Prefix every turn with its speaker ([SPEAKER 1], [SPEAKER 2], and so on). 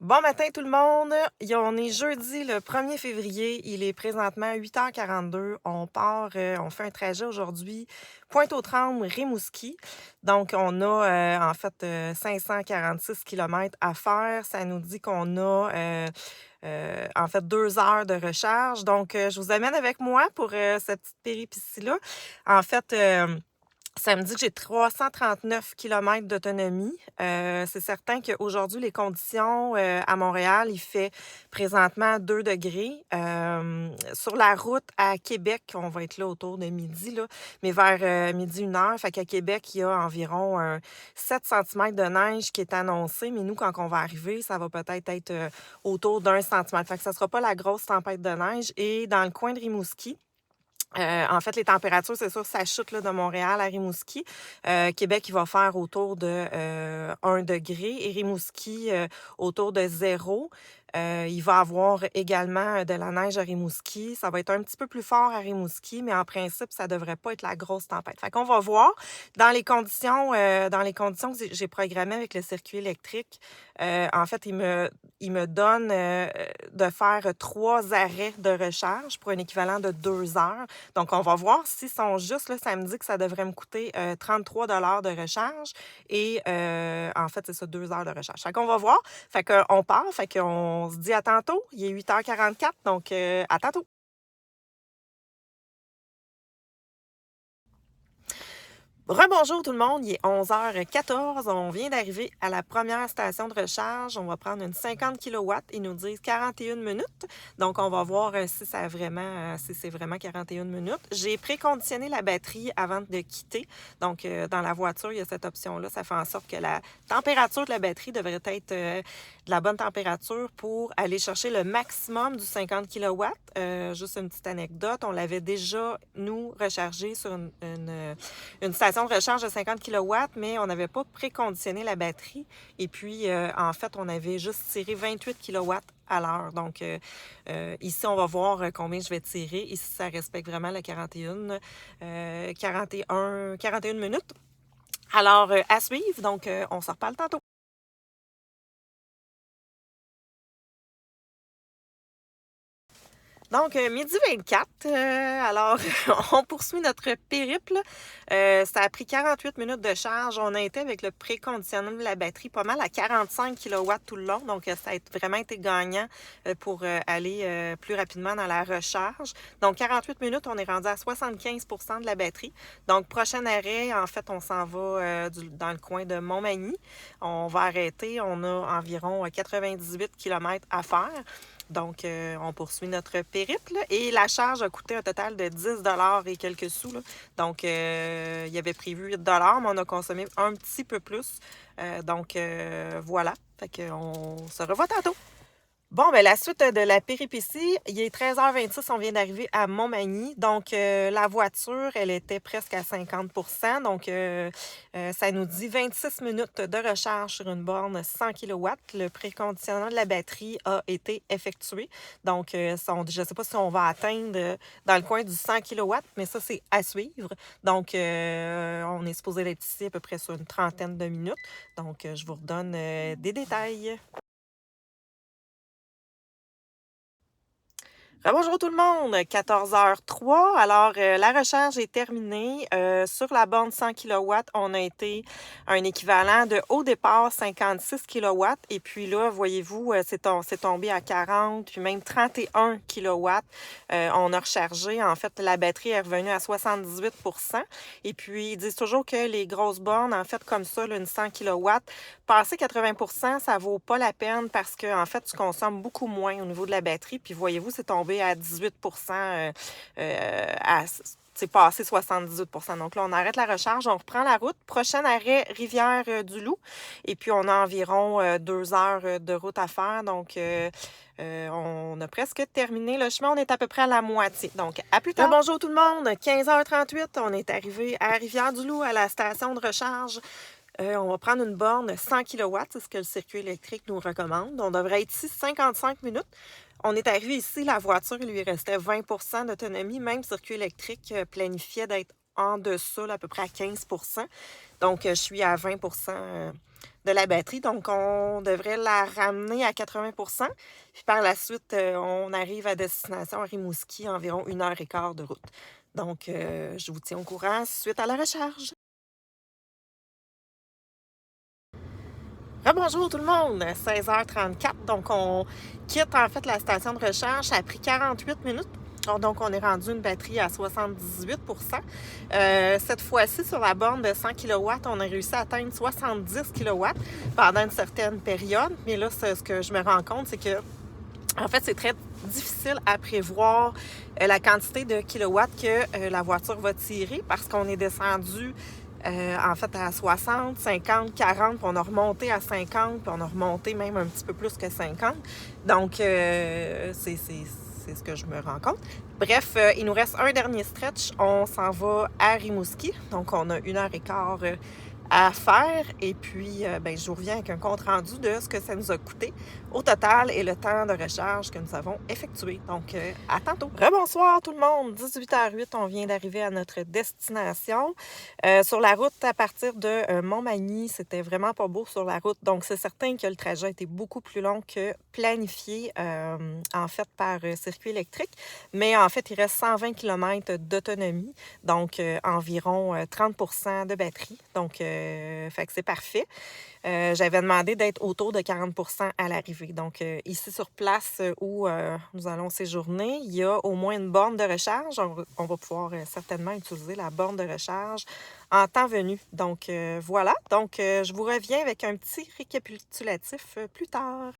[SPEAKER 1] Bon matin tout le monde! On est jeudi le 1er février. Il est présentement 8h42. On part, on fait un trajet aujourd'hui Pointe-aux-Trembles, Rimouski. Donc on a, en fait, 546 kilomètres à faire. Ça nous dit qu'on a, en fait 2 heures de recharge. Donc, je vous amène avec moi pour, cette petite péripétie-là. En fait, ça me dit que j'ai 339 kilomètres d'autonomie. C'est certain qu'aujourd'hui, les conditions, à Montréal, il fait présentement 2 degrés. Sur la route à Québec, on va être là autour de midi, là, mais vers, 12:00, 1 heure. Fait qu'à Québec, il y a environ, 7 centimètres de neige qui est annoncé, mais nous, quand on va arriver, ça va peut-être être, autour d'1 centimètre. Fait que ça sera pas la grosse tempête de neige. Et dans le coin de Rimouski, en fait, les températures, c'est sûr, ça chute là, de Montréal à Rimouski. Québec, il va faire autour de 1 degré et Rimouski autour de 0. Il va avoir également de la neige à Rimouski. Ça va être un petit peu plus fort à Rimouski, mais en principe, ça devrait pas être la grosse tempête. Fait qu'on va voir. Dans les conditions que j'ai programmées avec le circuit électrique, en fait, il me donne de faire 3 arrêts de recharge pour un équivalent de 2 heures. Donc, on va voir s'ils sont justes. Là, ça me dit que ça devrait me coûter 33 de recharge et en fait, c'est ça, 2 heures de recharge. Fait qu'on va voir. Fait qu'on part. Fait qu'on se dit à tantôt. Il est 8h44, donc à tantôt. Rebonjour tout le monde, il est 11h14. On vient d'arriver à la première station de recharge. On va prendre une 50 kilowatts. Ils nous disent 41 minutes. Donc, on va voir si c'est vraiment 41 minutes. J'ai préconditionné la batterie avant de quitter. Donc, dans la voiture, il y a cette option-là. Ça fait en sorte que la température de la batterie devrait être de la bonne température pour aller chercher le maximum du 50 kilowatts. Juste une petite anecdote, on l'avait déjà, nous, rechargé sur une station de recharge de 50 kilowatts, mais on n'avait pas préconditionné la batterie. Et puis, en fait, on avait juste tiré 28 kilowatts à l'heure. Donc, ici, on va voir combien je vais tirer. Ici, ça respecte vraiment le 41 minutes. Alors, à suivre. Donc, on se reparle tantôt. Donc, 12h24, alors on poursuit notre périple. Ça a pris 48 minutes de charge. On a été avec le préconditionnement de la batterie pas mal à 45 kilowatts tout le long. Donc, ça a vraiment été gagnant pour aller plus rapidement dans la recharge. Donc, 48 minutes, on est rendu à 75% de la batterie. Donc, prochain arrêt, en fait, on s'en va dans le coin de Montmagny. On va arrêter. On a environ 98 kilomètres à faire. Donc, on poursuit notre périple et la charge a coûté un total de 10 et quelques sous. Là. Donc, il y avait prévu 8 mais on a consommé un petit peu plus. Donc, voilà. Fait qu'on se revoit tantôt. Bon, ben la suite de la péripétie, il est 13h26, on vient d'arriver à Montmagny. Donc, la voiture, elle était presque à 50%. Donc, ça nous dit 26 minutes de recharge sur une borne 100 kilowatts. Le préconditionnement de la batterie a été effectué. Donc, je ne sais pas si on va atteindre dans le coin du 100 kilowatts, mais ça, c'est à suivre. Donc, on est supposé être ici à peu près sur une trentaine de minutes. Donc, je vous redonne des détails. Bonjour tout le monde, 14h03. Alors, la recherche est terminée. Sur la borne 100 kilowatts, on a été à un équivalent de, au départ, 56 kilowatts. Et puis là, voyez-vous, c'est tombé à 40, puis même 31 kilowatts. On a rechargé. En fait, la batterie est revenue à 78%. Et puis, ils disent toujours que les grosses bornes, en fait, comme ça, là, une 100 kilowatts, passer 80%, ça vaut pas la peine parce que, en fait, tu consommes beaucoup moins au niveau de la batterie. Puis, voyez-vous, c'est tombé à 18%, c'est passé 78%. Donc là, on arrête la recharge, on reprend la route. Prochain arrêt, Rivière-du-Loup. Et puis, on a environ 2 heures de route à faire. Donc, on a presque terminé le chemin. On est à peu près à la moitié. Donc, à plus tard. Bonjour tout le monde. 15h38, on est arrivé à Rivière-du-Loup, à la station de recharge. On va prendre une borne 100 kilowatts, c'est ce que le circuit électrique nous recommande. On devrait être ici 55 minutes. On est arrivé ici, la voiture, il lui restait 20% d'autonomie. Même circuit électrique planifiait d'être en deçà, là, à peu près à 15 Donc, je suis à 20 de la batterie. Donc, on devrait la ramener à 80 Puis par la suite, on arrive à destination à Rimouski, environ 1 heure et quart de route. Donc, je vous tiens au courant suite à la recharge. Bonjour tout le monde, 16h34. Donc, on quitte en fait la station de recharge. Ça a pris 48 minutes. Donc, on est rendu une batterie à 78 Cette fois-ci, sur la borne de 100 kW, on a réussi à atteindre 70 kW pendant une certaine période. Mais là, ce que je me rends compte, c'est que, en fait, c'est très difficile à prévoir la quantité de kilowatts que la voiture va tirer parce qu'on est descendu en fait à 60, 50, 40, puis on a remonté à 50, puis on a remonté même un petit peu plus que 50. Donc, c'est ce que je me rends compte. Bref, il nous reste un dernier stretch. On s'en va à Rimouski. Donc, on a 1 heure et quart à faire. Et puis, je vous reviens avec un compte rendu de ce que ça nous a coûté au total et le temps de recharge que nous avons effectué. Donc, à tantôt. Rebonsoir tout le monde. 18h08, on vient d'arriver à notre destination. Sur la route, à partir de Montmagny, c'était vraiment pas beau sur la route. Donc, c'est certain que le trajet était beaucoup plus long que planifié, en fait, par circuit électrique. Mais en fait, il reste 120 km d'autonomie. Donc, environ 30 de batterie. Donc, fait que c'est parfait. J'avais demandé d'être autour de 40 à l'arrivée. Donc, ici sur place où nous allons séjourner, il y a au moins une borne de recharge. On va pouvoir certainement utiliser la borne de recharge en temps venu. Donc, voilà. Donc, je vous reviens avec un petit récapitulatif plus tard.